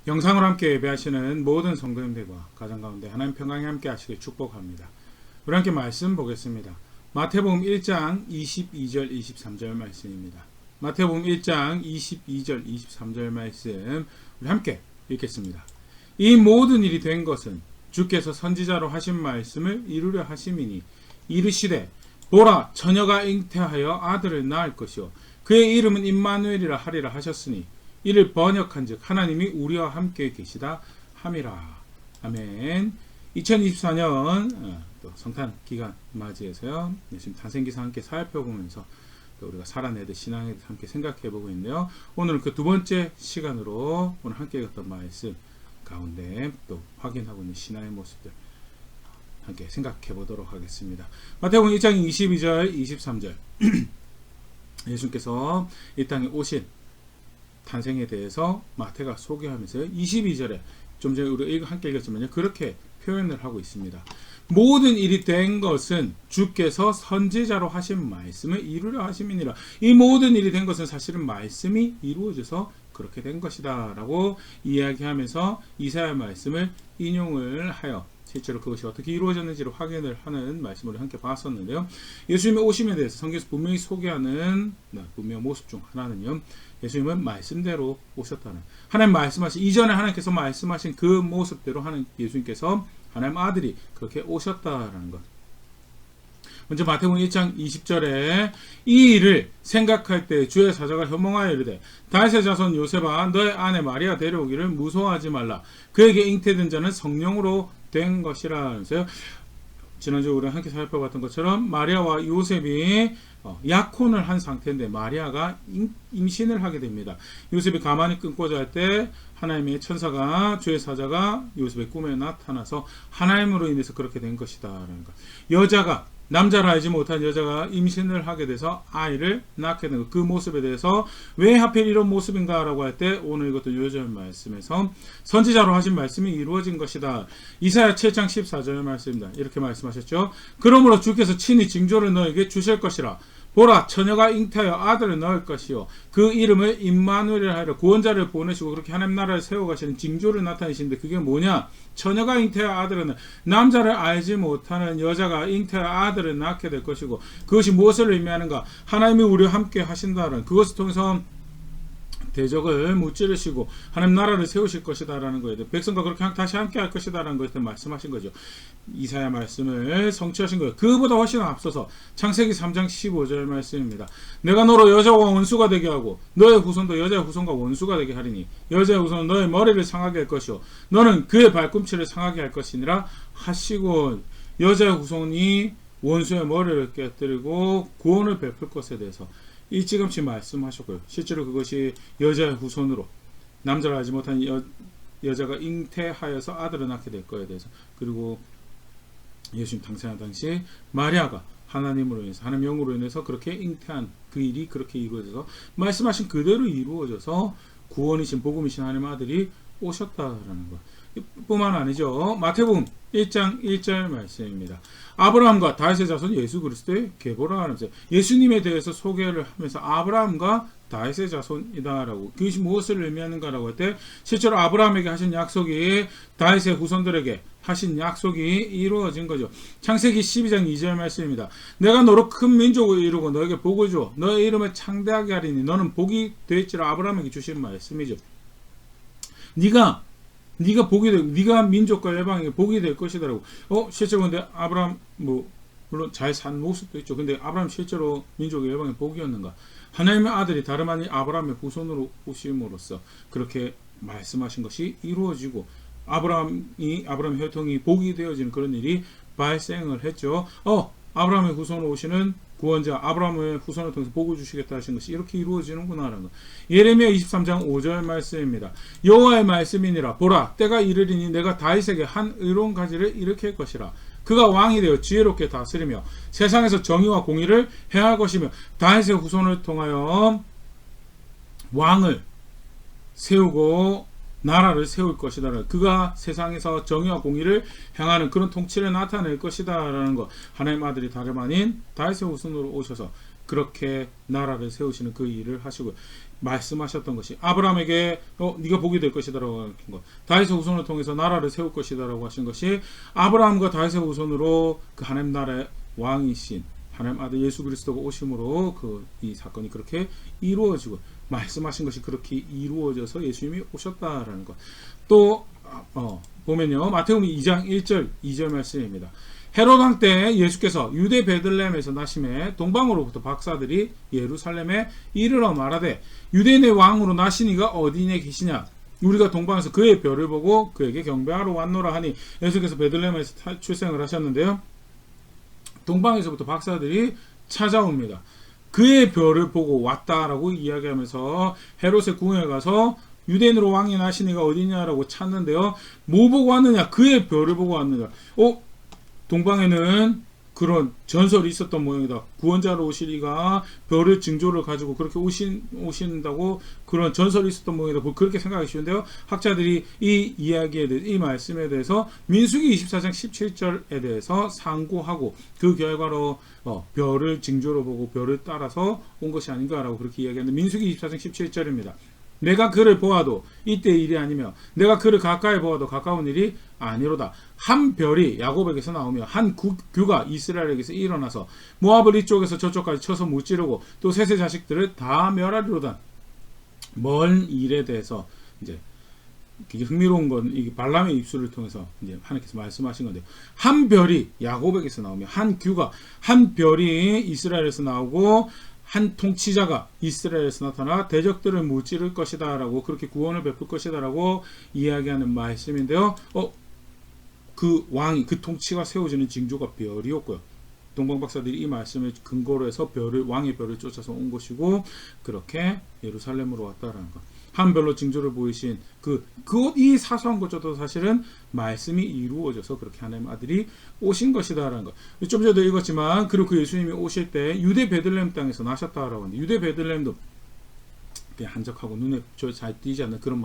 영상을 함께 예배하시는 모든 성도님들과 가정 가운데 하나님 평강이 함께 하시길 축복합니다. 우리 함께 말씀 보겠습니다. 마태복음 1장 22절 23절 말씀입니다. 마태복음 1장 22절 23절 말씀 우리 함께 읽겠습니다. 이 모든 일이 된 것은 주께서 선지자로 하신 말씀을 이루려 하심이니 이르시되 보라 처녀가 잉태하여 아들을 낳을 것이요 그의 이름은 임마누엘이라 하리라 하셨으니 이를 번역한즉 하나님이 우리와 함께 계시다 함이라. 아멘. 2024년 또 성탄 기간 맞이해서요. 예수님 탄생기사 함께 살펴보면서 또 우리가 살아내듯 신앙에 대해서 함께 생각해보고 있는데요. 오늘은 그 두 번째 시간으로 오늘 함께 읽었던 말씀 가운데 또 확인하고 있는 신앙의 모습들 함께 생각해 보도록 하겠습니다. 마태복음 1장 22절 23절 예수님께서 이 땅에 오신 탄생에 대해서 마태가 소개하면서 22절에 좀 전에 우리가 함께 읽었지만요. 그렇게 표현을 하고 있습니다. 모든 일이 된 것은 주께서 선지자로 하신 말씀을 이루려 하심이니라. 이 모든 일이 된 것은 사실은 말씀이 이루어져서 그렇게 된 것이다 라고 이야기하면서 이사야 말씀을 인용을 하여 실제로 그것이 어떻게 이루어졌는지를 확인을 하는 말씀을 함께 봤었는데요. 예수님의 오심에 대해서 성경에서 분명히 소개하는 분명한 모습 중 하나는요. 예수님은 말씀대로 오셨다는, 하나님 말씀하신 이전에 하나님께서 말씀하신 그 모습대로 하는 예수님께서 하나님 아들이 그렇게 오셨다라는 것. 먼저 마태복음 1장 20절에 이 일을 생각할 때 주의 사자가 현몽하여 이르되 다윗의 자손 요셉아 너의 아내 마리아 데려오기를 무서워하지 말라. 그에게 잉태된 자는 성령으로 된 것이라면서요. 지난주 우리 함께 살펴봤던 것처럼 마리아와 요셉이 약혼을 한 상태인데 마리아가 임신을 하게 됩니다. 요셉이 가만히 끊고자 할 때 하나님의 천사가 주의 사자가 요셉의 꿈에 나타나서 하나님으로 인해서 그렇게 된 것이다 라는 것. 여자가 남자를 알지 못한 여자가 임신을 하게 돼서 아이를 낳게 된 것. 그 모습에 대해서 왜 하필 이런 모습인가 라고 할 때 오늘 이것도 요절 말씀에서 선지자로 하신 말씀이 이루어진 것이다. 이사야 7장 14절 말씀입니다. 이렇게 말씀하셨죠. 그러므로 주께서 친히 징조를 너에게 주실 것이라. 보라 처녀가 잉태하여 아들을 낳을 것이요 그 이름을 임마누엘이라 하리라. 구원자를 보내시고 그렇게 하나님 나라를 세워가시는 징조를 나타내시는데 그게 뭐냐? 처녀가 잉태하여 아들을 낳을, 남자를 알지 못하는 여자가 잉태하여 아들을 낳게 될 것이고 그것이 무엇을 의미하는가? 하나님이 우리와 함께 하신다는 그것을 통해서 대적을 무찌르시고 하나님 나라를 세우실 것이다 라는 거예요. 백성과 그렇게 다시 함께 할 것이다 라는 것을 말씀하신 거죠. 이사야 말씀을 성취하신 거예요. 그보다 훨씬 앞서서 창세기 3장 15절 말씀입니다. 내가 너로 여자와 원수가 되게 하고 너의 후손도 여자의 후손과 원수가 되게 하리니 여자의 후손은 너의 머리를 상하게 할 것이요 너는 그의 발꿈치를 상하게 할 것이니라 하시고 여자의 후손이 원수의 머리를 깨뜨리고 구원을 베풀 것에 대해서 일찌감치 말씀하셨고요. 실제로 그것이 여자의 후손으로 남자를 알지 못한 여자가 잉태하여서 아들을 낳게 될 거에 대해서 그리고 예수님 탄생한 당시 마리아가 하나님으로 인해서 하나님 영으로 인해서 그렇게 잉태한 그 일이 그렇게 이루어져서 말씀하신 그대로 이루어져서 구원이신 복음이신 하나님 아들이 오셨다라는 것. 뿐만 아니죠. 마태복음 1장 1절 말씀입니다. 아브라함과 다윗의 자손 예수 그리스도의 계보라 하면서 예수님에 대해서 소개를 하면서 아브라함과 다윗의 자손이다라고 그것이 무엇을 의미하는가라고 할 때 실제로 아브라함에게 하신 약속이 다윗의 후손들에게 하신 약속이 이루어진 거죠. 창세기 12장 2절 말씀입니다. 내가 너로 큰 민족을 이루고 너에게 복을 줘 너의 이름을 창대하게 하리니 너는 복이 될지라 아브라함에게 주신 말씀이죠. 네가 복이 될, 네가 민족과 열방에게 복이 될 것이다라고. 실제로 근데 아브라함 물론 잘 산 모습도 있죠. 근데 아브라함 실제로 민족의 열방의 복이었는가? 하나님의 아들이 다름 아닌 아브라함의 후손으로 오심으로써 그렇게 말씀하신 것이 이루어지고 아브라함의 혈통이 복이 되어지는 그런 일이 발생을 했죠. 아브라함의 후손으로 오시는 구원자 아브라함의 후손을 통해서 복을 주시겠다 하신 것이 이렇게 이루어지는구나라는 것. 예레미야 23장 5절 말씀입니다. 여호와의 말씀이니라 보라 때가 이르리니 내가 다윗에게 한 의로운 가지를 일으킬 것이라. 그가 왕이 되어 지혜롭게 다스리며 세상에서 정의와 공의를 행할 것이며 다윗의 후손을 통하여 왕을 세우고 나라를 세울 것이다. 그가 세상에서 정의와 공의를 행하는 그런 통치를 나타낼 것이다 라는 것. 하나님 아들이 다름 아닌 다윗의 후손으로 오셔서 그렇게 나라를 세우시는 그 일을 하시고 말씀하셨던 것이 아브라함에게 네가 복이 될 것이다라고 하신 것, 다윗의 후손을 통해서 나라를 세울 것이다라고 하신 것이 아브라함과 다윗의 후손으로 그 하나님 나라의 왕이신 하나님 아들 예수 그리스도가 오심으로 이 사건이 그렇게 이루어지고 말씀하신 것이 그렇게 이루어져서 예수님이 오셨다라는 것. 또 보면요, 마태복음 2장 1절 2절 말씀입니다. 헤롯 왕 때 예수께서 유대 베들레헴에서 나심에 동방으로부터 박사들이 예루살렘에 이르러 말하되 유대인의 왕으로 나시니가 어디에 계시냐, 우리가 동방에서 그의 별을 보고 그에게 경배하러 왔노라 하니, 예수께서 베들레헴에서 출생을 하셨는데요, 동방에서부터 박사들이 찾아옵니다. 그의 별을 보고 왔다라고 이야기하면서 헤롯의 궁에 가서 유대인으로 왕이 나시니가 어디냐라고 찾는데요, 뭐 보고 왔느냐? 그의 별을 보고 왔느냐. 동방에는 그런 전설이 있었던 모양이다. 구원자로 오실 이가 별의 징조를 가지고 그렇게 오신다고 그런 전설이 있었던 모양이다. 뭐 그렇게 생각하기 쉬운데요, 학자들이 이 이야기에 대해, 이 말씀에 대해서 민수기 24장 17절에 대해서 상고하고 그 결과로 별을 징조로 보고 별을 따라서 온 것이 아닌가라고 그렇게 이야기하는데, 민수기 24장 17절입니다. 내가 그를 보아도 이때 일이 아니며 내가 그를 가까이 보아도 가까운 일이 아니로다. 한 별이 야곱에게서 나오며 한 규가 이스라엘에게서 일어나서 모압을 이쪽에서 저쪽까지 쳐서 무찌르고 또 셋의 자식들을 다 멸하리로다. 먼 일에 대해서 이제 흥미로운 건 이 발람의 입술을 통해서 이제 하나님께서 말씀하신 건데요, 한 별이 야곱에게서 나오며 한 규가, 한 별이 이스라엘에서 나오고 한 통치자가 이스라엘에서 나타나 대적들을 무찌를 것이다 라고, 그렇게 구원을 베풀 것이다 라고 이야기하는 말씀인데요, 그 왕이, 그 통치가 세워지는 징조가 별이었고요, 동방박사들이 이 말씀을 근거로 해서 왕의 별을 쫓아서 온 것이고 그렇게 예루살렘으로 왔다라는 것. 한 별로 징조를 보이신 이 사소한 것조차도 사실은 말씀이 이루어져서 그렇게 하나님 아들이 오신 것이다라는 것. 좀 전에도 읽었지만, 그리고 그 예수님이 오실 때 유대 베들레헴 땅에서 나셨다라고 하는데, 유대 베들레헴도 그냥 한적하고 눈에 잘 띄지 않는 그런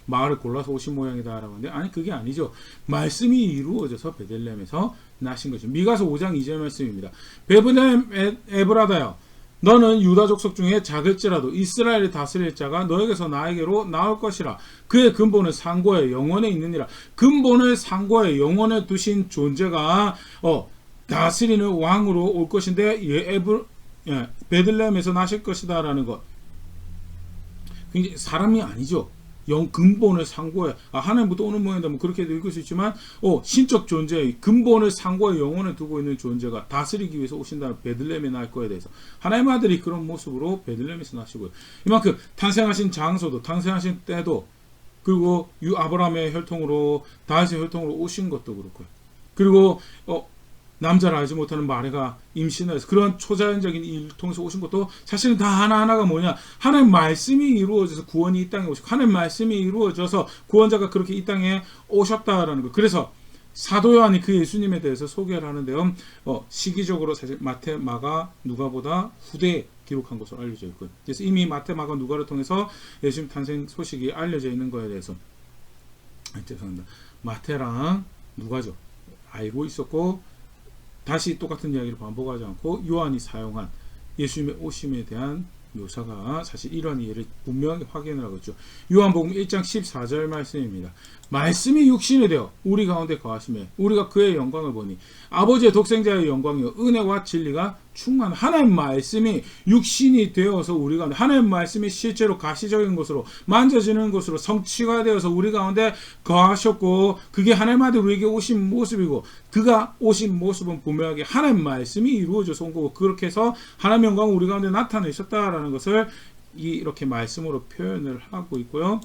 마을을 골라서 오신 모양이다라고 하는데, 아니 그게 아니죠. 말씀이 이루어져서 베들레헴에서 나신 거죠. 미가서 5장 2절 말씀입니다. 베들레헴 에브라다여, 너는 유다 족속 중에 작을지라도 이스라엘을 다스릴 자가 너에게서 나에게로 나올 것이라. 그의 근본은 상고에 영원에 있느니라. 근본을 상고에 영원에 두신 존재가 다스리는 왕으로 올 것인데 베들레헴에서 나실 것이다라는 것. 굉장히 사람이 아니죠. 근본을 상고에 하나님부터 오는 모양이다, 뭐 그렇게 읽을 수 있지만 신적 존재의 근본을 상고에 영원에 두고 있는 존재가 다스리기 위해서 오신다는 베들레헴에 날 거에 대해서 하나님의 아들이 그런 모습으로 베들레헴에서 나시고요. 이만큼 탄생하신 장소도, 탄생하신 때도, 그리고 아브라함의 혈통으로, 다윗의 혈통으로 오신 것도 그렇고요. 그리고 남자를 알지 못하는 마리아가 임신해서 그런 초자연적인 일을 통해서 오신 것도 사실은 다 하나하나가 뭐냐, 하나님 말씀이 이루어져서 구원이 이 땅에 오시고, 하나님 말씀이 이루어져서 구원자가 그렇게 이 땅에 오셨다라는 거. 그래서 사도 요한이 그 예수님에 대해서 소개를 하는데요, 시기적으로 사실 마태, 마가, 누가보다 후대에 기록한 것으로 알려져 있고요. 그래서 이미 마태, 마가, 누가를 통해서 예수님 탄생 소식이 알려져 있는 거에 대해서 죄송합니다, 마태랑 누가죠, 알고 있었고, 다시 똑같은 이야기를 반복하지 않고 요한이 사용한 예수님의 오심에 대한 묘사가 사실 이러한 이해를 분명히 확인을 하고 있죠. 요한복음 1장 14절 말씀입니다. 말씀이 육신이 되어 우리 가운데 거하시매 우리가 그의 영광을 보니 아버지의 독생자의 영광이요 은혜와 진리가 충만한, 하나님 말씀이 육신이 되어서 우리 가운데, 하나님 말씀이 실제로 가시적인 것으로 만져지는 것으로 성취가 되어서 우리 가운데 거하셨고, 그게 하나님 아들 우리에게 오신 모습이고, 그가 오신 모습은 분명하게 하나님 말씀이 이루어져서 온 거고, 그렇게 해서 하나님 영광을 우리 가운데 나타내셨다라는 것을 이렇게 말씀으로 표현을 하고 있고요.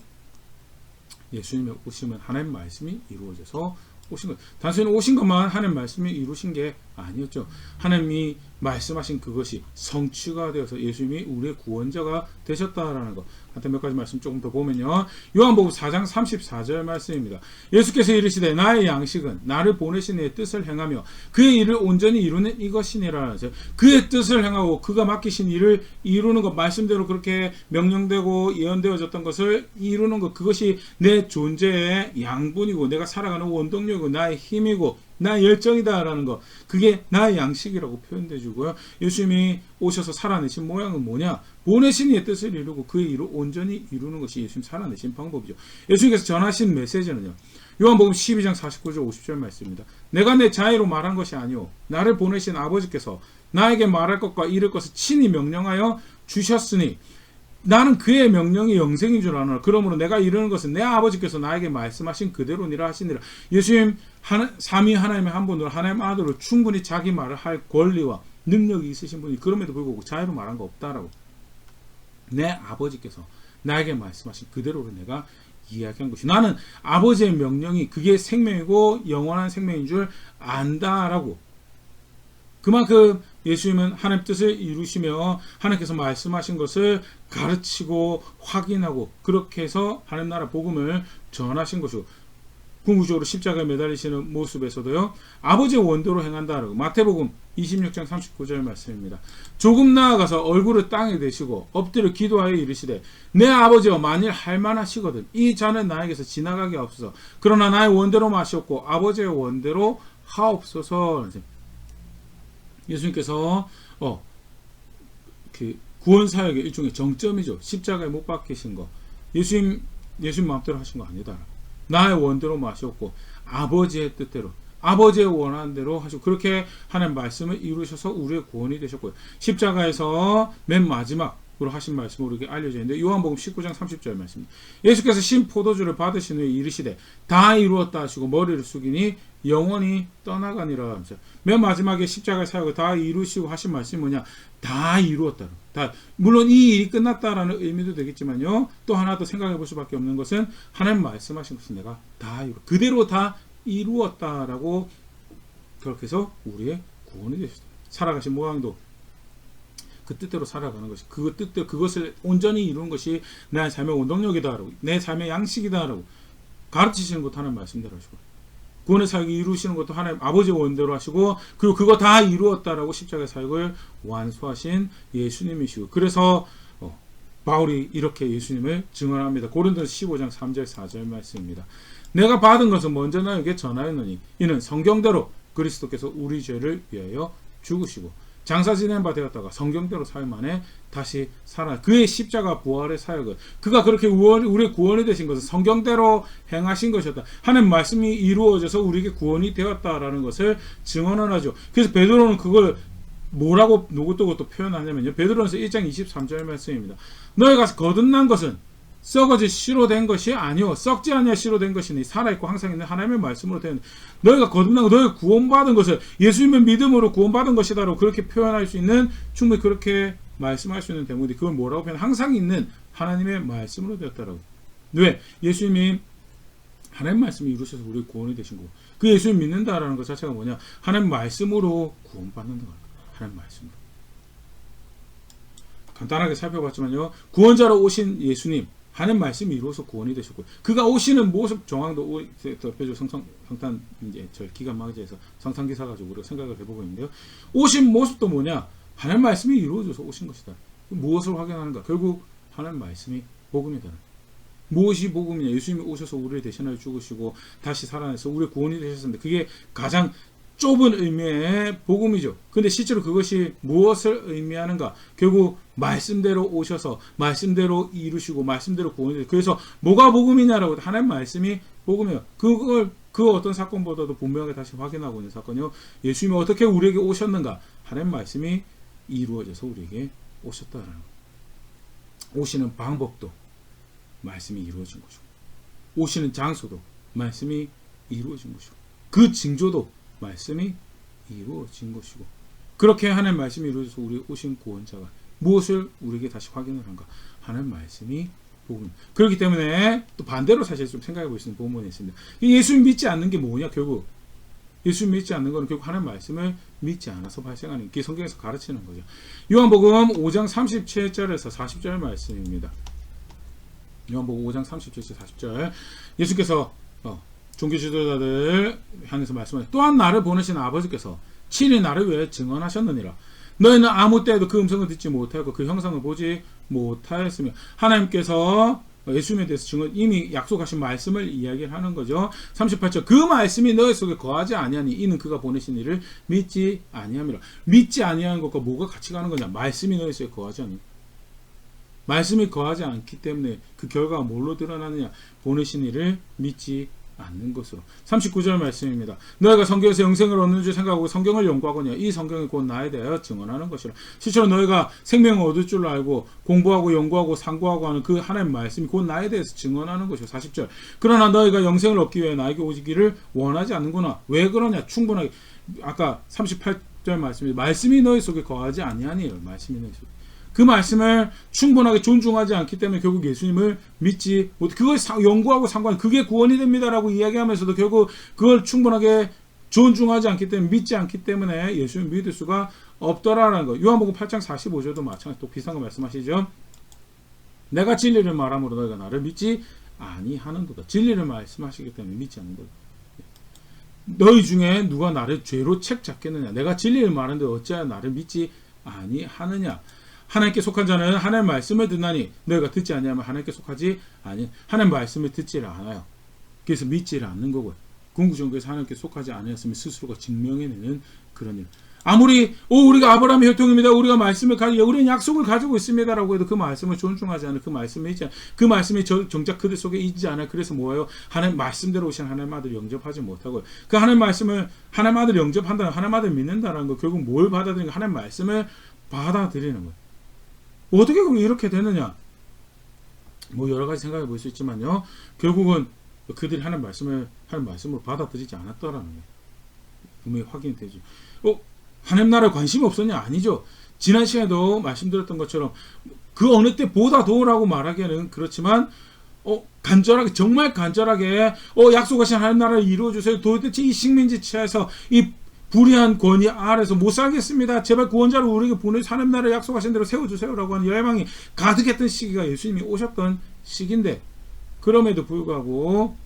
예수님의 오심은 하나님 말씀이 이루어져서 오신 것, 단순히 오신 것만 하나님 말씀이 이루신 게 아니었죠. 하나님이 말씀하신 그것이 성취가 되어서 예수님이 우리의 구원자가 되셨다라는 것. 한테 몇 가지 말씀 조금 더 보면요, 요한복음 4장 34절 말씀입니다. 예수께서 이르시되 나의 양식은 나를 보내신 이의 뜻을 행하며 그의 일을 온전히 이루는 이것이니라. 그의 뜻을 행하고 그가 맡기신 일을 이루는 것, 말씀대로 그렇게 명령되고 예언되어졌던 것을 이루는 것, 그것이 내 존재의 양분이고 내가 살아가는 원동력이고 나의 힘이고 나의 열정이다라는 거, 그게 나의 양식이라고 표현돼 주고요. 예수님이 오셔서 살아내신 모양은 뭐냐? 보내신 이의 뜻을 이루고 그의 일을 온전히 이루는 것이 예수님 살아내신 방법이죠. 예수님께서 전하신 메시지는요, 요한복음 12장 49절 50절 말씀입니다. 내가 내 자의로 말한 것이 아니오 나를 보내신 아버지께서 나에게 말할 것과 이를 것을 친히 명령하여 주셨으니 나는 그의 명령이 영생인 줄 아노라. 그러므로 내가 이르는 것은 내 아버지께서 나에게 말씀하신 그대로니라 하시니라. 예수님 삼위 하나님의 한 분으로 하나님 아들로 충분히 자기 말을 할 권리와 능력이 있으신 분이 그럼에도 불구하고 자유로 말한 거 없다라고. 내 아버지께서 나에게 말씀하신 그대로를 내가 이야기한 것이, 나는 아버지의 명령이 그게 생명이고 영원한 생명인 줄 안다라고. 그만큼 예수님은 하나님 뜻을 이루시며 하나님께서 말씀하신 것을 가르치고 확인하고 그렇게 해서 하나님 나라 복음을 전하신 것이고, 궁극적으로 십자가에 매달리시는 모습에서도요, 아버지의 원대로 행한다라고. 마태복음 26장 39절 말씀입니다. 조금 나아가서 얼굴을 땅에 대시고 엎드려 기도하여 이르시되 내 아버지여 만일 할만하시거든 이 잔을 나에게서 지나가게 하옵소서. 그러나 나의 원대로 마시옵고 아버지의 원대로 하옵소서. 예수님께서 그 구원 사역의 일종의 정점이죠. 십자가에 못 박히신 거. 예수님 마음대로 하신 거 아니다. 나의 원대로 마셨고 아버지의 뜻대로 아버지의 원하는 대로 하시고 그렇게 하나님 말씀을 이루셔서 우리의 구원이 되셨고요. 십자가에서 맨 마지막으로 하신 말씀을 우리에게 알려져 있는데 요한복음 19장 30절 말씀입니다. 예수께서 신 포도주를 받으신 후에 이르시되 다 이루었다 하시고 머리를 숙이니 영원히 떠나가니라 하면서 맨 마지막에 십자가의 사역을 다 이루시고 하신 말씀이 뭐냐? 다 이루었다. 물론 이 일이 끝났다라는 의미도 되겠지만요. 또 하나 더 생각해 볼 수밖에 없는 것은 하나님 말씀하신 것은 내가 다 그대로 다 이루었다라고 그렇게 해서 우리의 구원이 되셨다. 살아가신 모양도 그 뜻대로 살아가는 것이 그 뜻대로 그것을 온전히 이루는 것이 내 삶의 원동력이다라고 내 삶의 양식이다라고 가르치시는 것 하나님 말씀대로 하시고 구원의 사역을 이루시는 것도 하나님 아버지의 원대로 하시고 그리고 그거 다 이루었다라고 십자가의 사역을 완수하신 예수님이시고 그래서 바울이 이렇게 예수님을 증언합니다. 고린도서 15장 3절 4절 말씀입니다. 내가 받은 것은 먼저 너에게 전하였느니 이는 성경대로 그리스도께서 우리 죄를 위하여 죽으시고 장사 지낸 바 되었다가 성경대로 사흘 만에 다시 살아 그의 십자가 부활의 사역을 그가 그렇게 우리의 구원이 되신 것은 성경대로 행하신 것이었다. 하나님 말씀이 이루어져서 우리에게 구원이 되었다라는 것을 증언을 하죠. 그래서 베드로는 그걸 뭐라고 그것도 표현하냐면요. 베드로전서 1장 23절 말씀입니다. 너희가 거듭난 것은 썩어질 씨로 된 것이 아니오 썩지 아니할 씨로 된 것이니 살아있고 항상 있는 하나님의 말씀으로 된 너희가 거듭난 것 너희가 구원받은 것을 예수님의 믿음으로 구원받은 것이다라고 그렇게 표현할 수 있는 충분히 그렇게 말씀할 수 있는 대목이 그걸 뭐라고 표현 항상 있는 하나님의 말씀으로 되었다라고. 왜? 예수님이 하나님 말씀을 이루셔서 우리 구원이 되신 거고 그 예수님 믿는다라는 것 자체가 뭐냐 하나님 말씀으로 구원받는 거예요. 하나님 말씀으로 간단하게 살펴봤지만요 구원자로 오신 예수님 하나님 말씀이 이루어서 구원이 되셨고 그가 오시는 모습 정황도 대표적으로 성탄 이제 저 기간 막이에서 성탄기사 가지고 우리가 생각을 해보고 있는데요. 오신 모습도 뭐냐? 하나님 말씀이 이루어져서 오신 것이다. 무엇을 확인하는가? 결국 하나님 말씀이 복음이다. 무엇이 복음이냐? 예수님이 오셔서 우리를 대신하여 죽으시고 다시 살아나서 우리의 구원이 되셨는데 그게 가장 좁은 의미의 복음이죠. 근데 실제로 그것이 무엇을 의미하는가? 결국 말씀대로 오셔서 말씀대로 이루시고 말씀대로 구원이 되죠. 그래서 뭐가 복음이냐라고 하나님 말씀이 복음이에요. 그 어떤 사건보다도 분명하게 다시 확인하고 있는 사건이요. 예수님이 어떻게 우리에게 오셨는가? 하나님 말씀이 이루어져서 우리에게 오셨다라는 거예요. 오시는 방법도 말씀이 이루어진 것이고 오시는 장소도 말씀이 이루어진 것이고 그 징조도 말씀이 이루어진 것이고 그렇게 하나님 말씀이 이루어져서 우리 오신 구원자가 무엇을 우리에게 다시 확인을 한가? 하나님 말씀이 복음. 그렇기 때문에 또 반대로 사실 좀 생각해 볼 수 있는 본문이 있습니다. 예수님 믿지 않는 게 뭐냐? 결국 예수님 믿지 않는 것은 결국 하나님 말씀을 믿지 않아서 발생하는 게 성경에서 가르치는 거죠. 요한복음 5장 37절에서 40절 말씀입니다. 요한복음 5장 37절에서 40절 예수께서 종교 지도자들 향해서 말씀하셨다. 또한 나를 보내신 아버지께서 친히 나를 위해 증언하셨느니라. 너희는 아무 때에도 그 음성을 듣지 못하고 그 형상을 보지 못하였으며 하나님께서 예수님에 대해서 증언, 이미 약속하신 말씀을 이야기를 하는 거죠. 38절, 그 말씀이 너희 속에 거하지 아니하니 이는 그가 보내신 이를 믿지 아니함이라. 믿지 아니하는 것과 뭐가 같이 가는 거냐? 말씀이 너희 속에 거하지 않니. 말씀이 거하지 않기 때문에 그 결과가 뭘로 드러나느냐? 보내신 이를 믿지 않는 것으로. 39절 말씀입니다. 너희가 성경에서 영생을 얻는 줄 생각하고 성경을 연구하거냐? 이 성경이 곧 나에 대하여 증언하는 것이라. 실제로 너희가 생명을 얻을 줄 알고 공부하고 연구하고 상고하고 하는 그 하나님의 말씀이 곧 나에 대해서 증언하는 것이요. 40절. 그러나 너희가 영생을 얻기 위해 나에게 오기를 원하지 않는구나. 왜 그러냐? 충분하게. 아까 38절 말씀이 너희 속에 거하지 아니하니. 말씀이 너희 속에. 그 말씀을 충분하게 존중하지 않기 때문에 결국 예수님을 믿지 못, 그걸 연구하고 상관, 그게 구원이 됩니다라고 이야기하면서도 결국 그걸 충분하게 존중하지 않기 때문에, 믿지 않기 때문에 예수님을 믿을 수가 없더라라는 거. 요한복음 8장 45절도 마찬가지 또 비슷한 거 말씀하시죠. 내가 진리를 말함으로 너희가 나를 믿지 아니하는도다. 진리를 말씀하시기 때문에 믿지 않는도다. 너희 중에 누가 나를 죄로 책잡겠느냐? 내가 진리를 말하는데 어찌하여 나를 믿지 아니하느냐? 하나님께 속한 자는 하나님의 말씀을 듣나니 너희가 듣지 아니하면 하나님께 속하지 아니. 하나님의 말씀을 듣지를 않아요. 그래서 믿지를 않는 거고요. 궁극적으로 하나님께 속하지 아니었으면 스스로가 증명해내는 그런 일. 아무리 우리가 아브라함의 혈통입니다. 우리가 말씀을 가지고 우리는 약속을 가지고 있습니다라고 해도 그 말씀을 존중하지 않은, 그 말씀을 있지 않은, 그 말씀이 정작 그들 속에 있지 않아요. 그래서 뭐예요? 하나님 말씀대로 오신 하나님 아들 영접하지 못하고, 그 하나님 말씀을 하나님 아들 영접한다는, 하나님 아들 믿는다는 거, 결국 뭘 받아들이는 거? 하나님 말씀을 받아들이는 거예요. 어떻게 이렇게 되느냐? 뭐 여러 가지 생각해 볼 수 있지만요. 결국은 그들이 하는 말씀으로 받아들이지 않았더라는 거예요. 분명히 확인이 되죠. 하나님 나라에 관심이 없었냐? 아니죠. 지난 시간에도 말씀드렸던 것처럼 그 어느 때보다 더라고 말하기에는 그렇지만 간절하게, 정말 간절하게 약속하신 하나님 나라를 이루어주세요. 도대체 이 식민지 치하에서 이 불의한 권위 아래서 못 살겠습니다. 제발 구원자를 우리에게 보내서 하나님 나라를 약속하신 대로 세워주세요라고 하는 열망이 가득했던 시기가 예수님이 오셨던 시기인데, 그럼에도 불구하고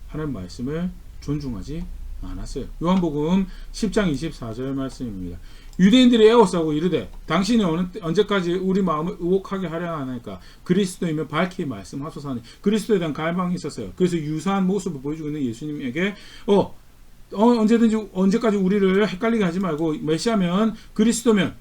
하나님 말씀을 존중하지 않았어요. 요한복음 10장 24절 말씀입니다. 유대인들이 에워싸고 이르되 당신이 언제까지 우리 마음을 의혹하게 하려 하나이까? 그리스도이면 밝히 말씀하소서 하니. 그리스도에 대한 갈망이 있었어요. 그래서 유사한 모습을 보여주고 있는 예수님에게 언제든지 언제까지 우리를 헷갈리게 하지 말고, 메시아면 그리스도면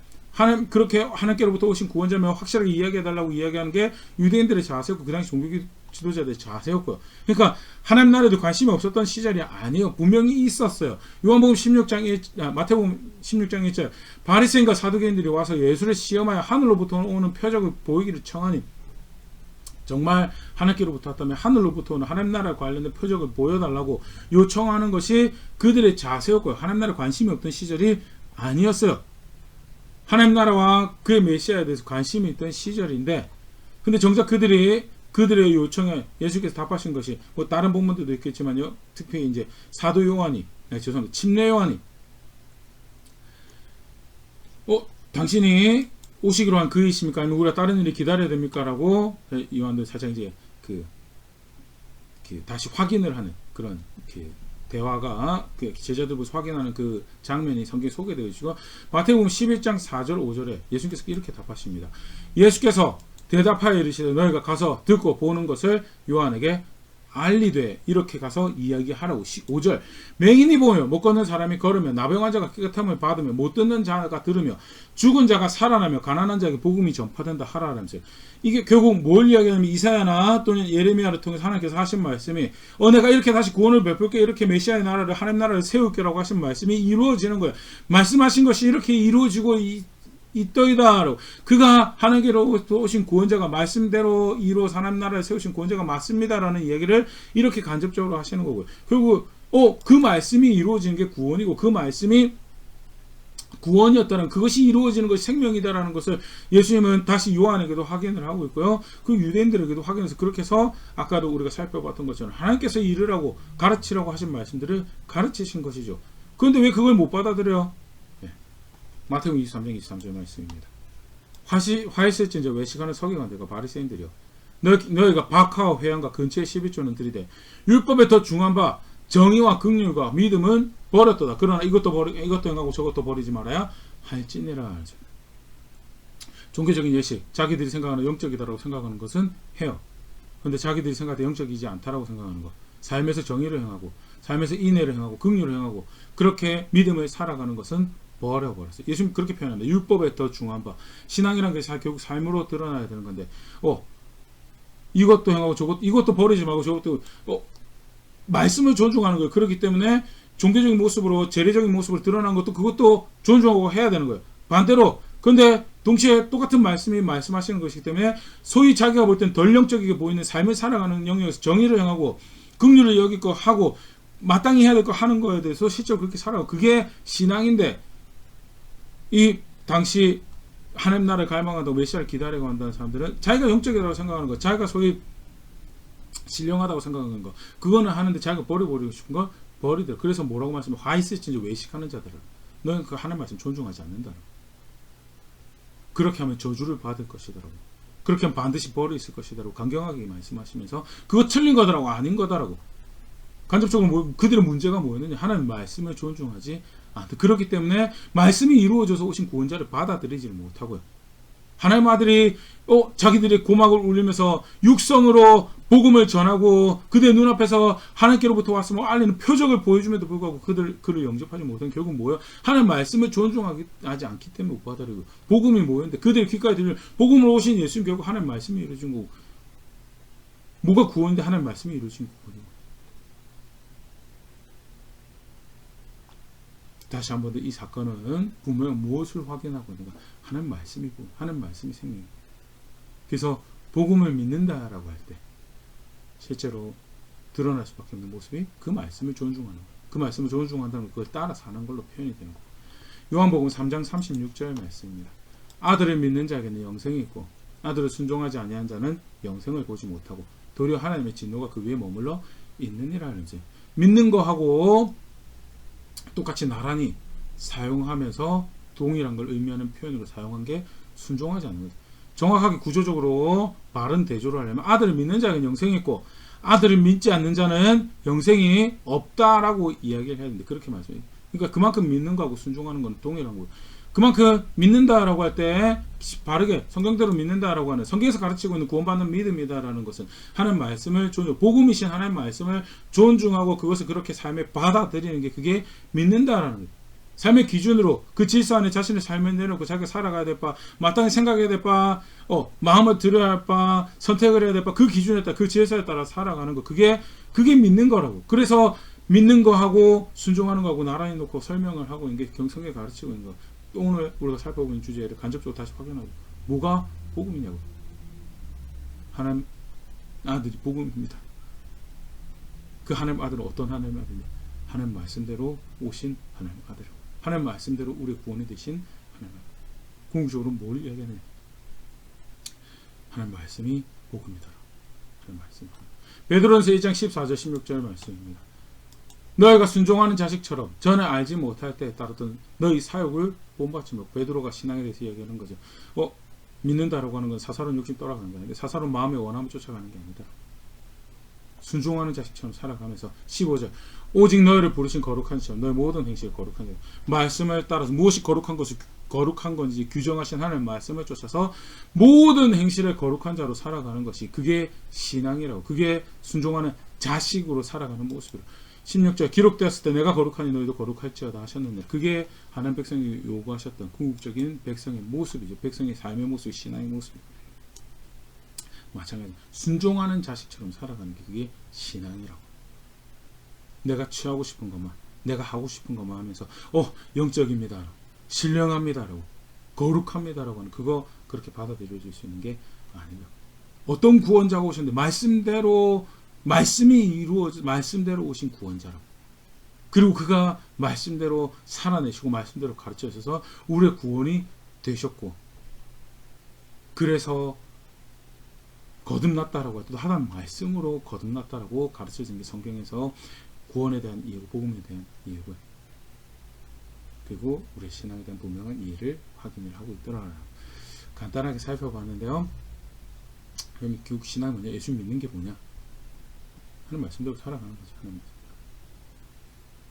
그렇게 하나님께로부터 오신 구원자면 확실하게 이야기해달라고 이야기하는 게 유대인들의 자세였고, 그 당시 종교 지도자들의 자세였고요. 그러니까 하나님 나라에도 관심이 없었던 시절이 아니에요. 분명히 있었어요. 요한복음 16장 마태복음 16장 1절, 바리새인과 사두개인들이 와서 예수를 시험하여 하늘로부터 오는 표적을 보이기를 청하니, 정말 하나님께로부터 왔다면 하늘로부터 오는 하나님 나라에 관련된 표적을 보여달라고 요청하는 것이 그들의 자세였고요. 하나님 나라에 관심이 없던 시절이 아니었어요. 하나님 나라와 그의 메시아에 대해서 관심이 있던 시절인데, 근데 정작 그들의 요청에 예수께서 답하신 것이, 뭐 다른 본문들도 있겠지만요, 특히 이제 사도 요한이, 침례 요한이, 당신이 오시기로 한 그이십니까? 아니면 우리가 다른 일을 기다려야 됩니까? 라고 요한도 살짝 이제 다시 확인을 하는 그런 대화가 제자들부터 확인하는 그 장면이 성경에 소개되어 있고, 마태복음 11장 4절 5절에 예수께서 이렇게 답하십니다. 예수께서 대답하여 이르시되 너희가 가서 듣고 보는 것을 요한에게 알리되, 이렇게 가서 이야기하라고. 5절, 맹인이 보며 못 걷는 사람이 걸으며 나병한 자가 깨끗함을 받으며 못 듣는 자가 들으며 죽은 자가 살아나며 가난한 자에게 복음이 전파된다 하라라면서요. 이게 결국 뭘 이야기하냐면, 이사야나 또는 예레미야를 통해서 하나님께서 하신 말씀이 내가 이렇게 다시 구원을 베풀게, 이렇게 메시아의 나라를, 하나님 나라를 세울게라고 하신 말씀이 이루어지는 거예요. 말씀하신 것이 이렇게 이루어지고 있더이다. 그가 하나님께로부터 오신 구원자가, 말씀대로 이루어서 하나님 나라를 세우신 구원자가 맞습니다라는 이야기를 이렇게 간접적으로 하시는 거고요. 결국 그 말씀이 이루어지는 게 구원이고, 그 말씀이 구원이었다는, 그것이 이루어지는 것이 생명이다라는 것을 예수님은 다시 요한에게도 확인을 하고 있고요. 그 유대인들에게도 확인해서, 그렇게 해서 아까도 우리가 살펴봤던 것처럼 하나님께서 이르라고, 가르치라고 하신 말씀들을 가르치신 것이죠. 그런데 왜 그걸 못 받아들여요? 마태복음 23장 23절 말씀입니다. 화했을진저 외식하는 서기관들과 바리새인들이여, 너희가 박하와 회양과 근처의 11조는 들이되 율법에 더 중한 바 정의와 긍휼과 믿음은 버렸도다. 그러나 이것도 행하고 저것도 버리지 말아야 할지니라. 종교적인 예식, 자기들이 생각하는 영적이다라고 생각하는 것은 해요. 근데 자기들이 생각할 때 영적이지 않다라고 생각하는 거. 삶에서 정의를 행하고 삶에서 인애를 행하고 긍휼을 행하고 그렇게 믿음을 살아가는 것은 버려버렸어요. 예수님 그렇게 표현합니다. 율법에 더 중요한 바. 신앙이란 게 결국 삶으로 드러나야 되는 건데 이것도 행하고 이것도 버리지 말고 저것도 말씀을 존중하는 거예요. 그렇기 때문에 종교적인 모습으로 재래적인 모습을 드러난 것도 그것도 존중하고 해야 되는 거예요. 반대로 근데 동시에 똑같은 말씀이 말씀하시는 것이기 때문에 소위 자기가 볼 땐 덜 영적이게 보이는 삶을 살아가는 영역에서 정의를 행하고 긍휼을 여길 거 하고 마땅히 해야 될 거 하는 거에 대해서 실제로 그렇게 살아가고 그게 신앙인데 이 당시 하나님 나라를 갈망한다고 메시아를 기다리고 한다는 사람들은 자기가 영적이라고 생각하는 거 자기가 소위 신령하다고 생각하는 거 그거는 하는데 자기가 버리고 싶은 거 버리더라. 그래서 뭐라고 말씀해 화 있을진지 외식하는 자들은 너는 그 하나님 말씀 존중하지 않는다. 그렇게 하면 저주를 받을 것이더라고. 그렇게 하면 반드시 벌이 있을 것이더라고. 강경하게 말씀하시면서 그거 틀린 거더라고 아닌 거더라고. 간접적으로 그들의 문제가 뭐였느냐 하나님 말씀을 존중하지 않다. 그렇기 때문에 말씀이 이루어져서 오신 구원자를 받아들이지를 못하고요. 하나님 아들이 자기들이 고막을 울리면서 육성으로 복음을 전하고 그들의 눈앞에서 하나님께로부터 왔음을 알리는 표적을 보여줌에도 불구하고 그를 영접하지 못한 결국 뭐예요? 하나님 말씀을 존중하지 않기 때문에 못 받아들이고 복음이 뭐였는데 그들의 귓가에 들리는 복음으로 오신 예수님 결국 하나님 말씀이 이루어진 거고 뭐가 구원인데 하나님 말씀이 이루어진 거거든요. 다시 한 번 더 이 사건은 분명 무엇을 확인하고 있는가? 하나님 말씀이고 하나님 말씀이 생명이고 그래서 복음을 믿는다라고 할 때 실제로 드러날 수밖에 없는 모습이 그 말씀을 존중하는 거예요. 그 말씀을 존중한다는 걸 그걸 따라 사는 걸로 표현이 되는 거예요. 요한복음 3장 36절 말씀입니다. 아들을 믿는 자에게는 영생이 있고 아들을 순종하지 아니한 자는 영생을 보지 못하고 도리어 하나님의 진노가 그 위에 머물러 있느니라는 거죠. 믿는 거하고 똑같이 나란히 사용하면서 동일한 걸 의미하는 표현으로 사용한 게 순종하지 않는 거죠. 정확하게 구조적으로 바른 대조를 하려면 아들을 믿는 자는 영생이 있고 아들을 믿지 않는 자는 영생이 없다라고 이야기를 해야 되는데 그렇게 말씀해요. 그러니까 그만큼 믿는 거하고 순종하는 건 동일한 거예요. 그만큼 믿는다라고 할 때 바르게 성경대로 믿는다라고 하는 성경에서 가르치고 있는 구원받는 믿음이다라는 것은 하나님 말씀을 존중, 복음이신 하나님 말씀을 존중하고 그것을 그렇게 삶에 받아들이는 게 그게 믿는다라는 거예요. 삶의 기준으로 그 질서 안에 자신의 삶을 내놓고 자기가 살아가야 될 바, 마땅히 생각해야 될 바, 마음을 들여야 할 바, 선택을 해야 될 바, 그 기준에 따라 그 질서에 따라 살아가는 거 그게 믿는 거라고. 그래서 믿는 거하고 순종하는 거하고 나란히 놓고 설명을 하고 있는 게 성경에 가르치고 있는 거. 또 오늘 우리가 살펴보고 있는 주제를 간접적으로 다시 확인하고 뭐가 복음이냐고. 하나님 아들이 복음입니다. 그 하나님 아들은 어떤 하나님 아들이냐? 하나님 말씀대로 오신 하나님 아들이고 하나님 말씀대로 우리의 구원이 되신 하나님 아들. 궁극적으로 뭘 이야기하느냐? 하나님 말씀이 복음이다. 하나님 말씀. 베드로전서 2장 14절 16절 말씀입니다. 너희가 순종하는 자식처럼 전에 알지 못할 때에 따르던 너희 사욕을 본받지 말고 베드로가 신앙에 대해서 이야기하는 거죠. 믿는다라고 하는 건 사사로운 욕심 떠나가는 게 아닌데 사사로운 마음의 원함을 쫓아가는 게 아니다. 순종하는 자식처럼 살아가면서 15절 오직 너희를 부르신 거룩한 시험 너희 모든 행실을 거룩한 자 말씀을 따라서 무엇이 거룩한 건지 규정하신 하나님의 말씀을 쫓아서 모든 행실을 거룩한 자로 살아가는 것이 그게 신앙이라고 그게 순종하는 자식으로 살아가는 모습이라고 16절 기록되었을 때 내가 거룩하니 너희도 거룩할지어다 하셨는데 그게 하나님 백성이 요구하셨던 궁극적인 백성의 모습이죠. 백성의 삶의 모습, 신앙의 모습이죠. 마찬가지로 순종하는 자식처럼 살아가는 게 그게 신앙이라고. 내가 취하고 싶은 것만 내가 하고 싶은 것만 하면서 영적입니다 신령합니다라고 거룩합니다라고 하는 그거 그렇게 받아들여질 수 있는 게 아니다. 어떤 구원자가 오셨는데 말씀이 이루어져 말씀대로 오신 구원자라고. 그리고 그가 말씀대로 살아내시고 말씀대로 가르쳐 주셔서 우리의 구원이 되셨고 그래서 거듭났다라고 할 때도 하나님 말씀으로 거듭났다라고 가르쳐진 게 성경에서 구원에 대한 이해고 복음에 대한 이해고요. 그리고 우리의 신앙에 대한 분명한 이해를 확인을 하고 있더라. 간단하게 살펴봤는데요. 그럼 교육 신앙은 뭐냐? 예수 믿는 게 뭐냐? 하는 말씀대로 살아가는 거죠. 하는 말씀.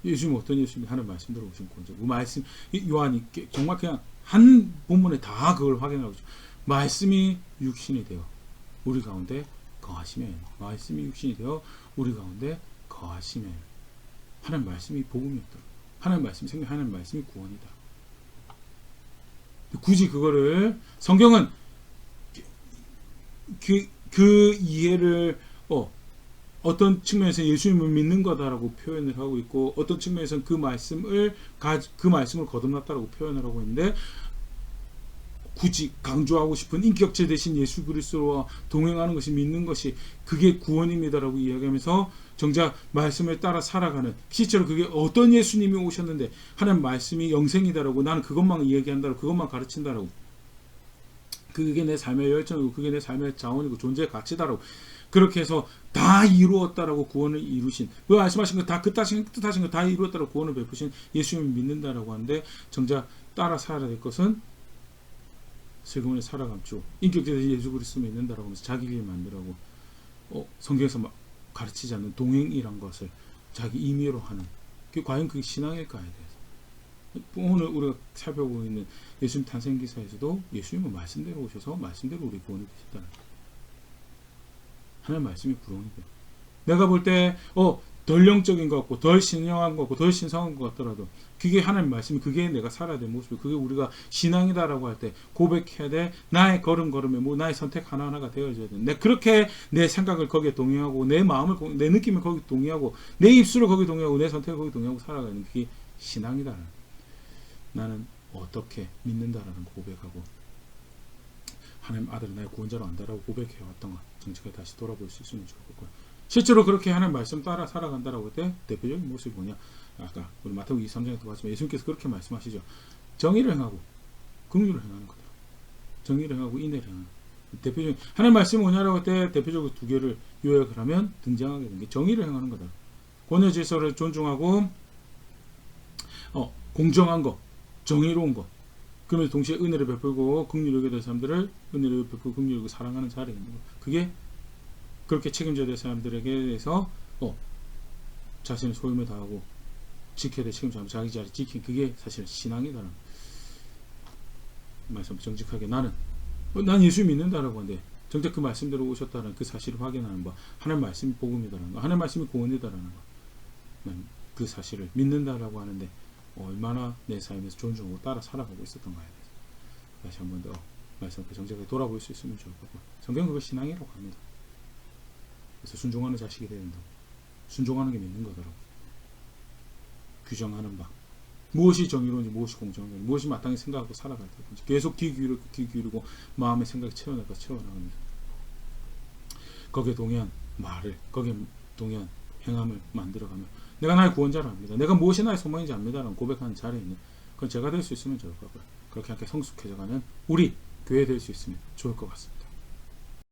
예수님 어떤 예수님이 하는 말씀대로 오신 구원자. 그 말씀 요한이 정말 그냥 한 본문에 다 그걸 확인하고 있죠. 말씀이 육신이 되어 우리 가운데 거하시면 말씀이 육신이 되어 우리 가운데 거하시면 하나님 말씀이 복음이었다. 하나님 말씀이 생명, 하나님 말씀이 구원이다. 굳이 그거를 성경은 그 이해를 어떤 측면에서 예수님을 믿는 거다라고 표현을 하고 있고 어떤 측면에서는 그 말씀을 거듭났다라고 표현을 하고 있는데 굳이 강조하고 싶은 인격체 대신 예수 그리스도와 동행하는 것이 믿는 것이 그게 구원입니다라고 이야기하면서 정작 말씀을 따라 살아가는 실제로 그게 어떤 예수님이 오셨는데 하나님 말씀이 영생이다라고 나는 그것만 이야기한다라고 그것만 가르친다라고 그게 내 삶의 열정이고 그게 내 삶의 자원이고 존재의 가치다라고 그렇게 해서 다 이루었다라고 구원을 이루신 그 말씀하신 거 다 그 뜻하신 거 다 이루었다라고 구원을 베푸신 예수님을 믿는다라고 하는데 정작 따라 살아야 될 것은 슬그머니 살아감죠. 인격적으로 예수 그리스도 믿는다라고 하면서 자기 길 만들라고 성경에서 가르치지 않는 동행이란 것을 자기 임의로 하는 그게 과연 그게 신앙일까에 대해서 오늘 우리가 살펴보고 있는 예수님 탄생 기사에서도 예수님은 말씀대로 오셔서 말씀대로 우리 구원이 되셨다는 거예요. 하나님 말씀이 구원이고요. 내가 볼 때 덜 영적인 것 같고 덜 신령한 것 같고 덜 신성한 것 같더라도 그게 하나님 말씀이 그게 내가 살아야 될 모습이 그게 우리가 신앙이다라고 할 때 고백해야 돼. 나의 걸음걸음에 나의 선택 하나하나가 되어져야 돼. 내가 그렇게 내 생각을 거기에 동의하고 내 마음을 내 느낌을 거기에 동의하고 내 입술을 거기에 동의하고 내 선택을 거기에 동의하고 살아가는 그게 신앙이다. 나는 어떻게 믿는다라는 고백하고 하나님 아들은 나의 구원자로 안다라고 고백해왔던 것 정직하게 다시 돌아볼 수 있으면 좋을 거고요. 실제로 그렇게 하나님 말씀 따라 살아간다라고 할 때 대표적인 모습이 뭐냐? 아까 우리 마태복음 23장에도 봤지만 예수님께서 그렇게 말씀하시죠. 정의를 행하고 긍휼을 행하는 거다. 정의를 행하고 인애를 행하는 대표적인 하나님 말씀이 뭐냐라고 할 때 대표적으로 두 개를 요약을 하면 등장하게 되는 게 정의를 행하는 거다. 권위 질서를 존중하고 공정한 것, 정의로운 것. 그러면서 동시에 은혜를 베풀고 긍휼을 여겨야 될 사람들을 은혜를 베풀고 긍휼을 여기고 사랑하는 자리에 있는 것. 그게 그렇게 책임져야 될 사람들에게 대해서 자신의 소임을 다하고 지켜야 될 책임져야 자기 자리 지키는 그게 사실 신앙이다라는 말씀 정직하게 난 예수 믿는다라고 하는데 정작 그 말씀대로 오셨다는 그 사실을 확인하는 바 하나님 말씀이 복음이다라는 거 하나님 말씀이 구원이다라는 거 그 사실을 믿는다라고 하는데 얼마나 내 삶에서 존중하고 따라 살아가고 있었던가에 대해서 다시 한 번 더 말씀 앞에 정직하게 돌아볼 수 있으면 좋을 거고 성경은 그걸 신앙이라고 합니다. 그래서 순종하는 자식이 되야 된다고 순종하는 게 믿는 거더라고. 규정하는 바 무엇이 정의로운지 무엇이 공정한지 무엇이 마땅히 생각하고 살아갈 때든지 계속 귀 기울이고 마음의 생각을 채워나가 채워나갑니다. 거기에 동의한 말을 거기에 동의한 행함을 만들어가며 내가 나의 구원자를 압니다. 내가 무엇이 나의 소망인지 압니다라는 고백하는 자리에 있는 그건 제가 될 수 있으면 좋을 것 같고요. 그렇게 함께 성숙해져가는 우리 교회 될 수 있으면 좋을 것 같습니다.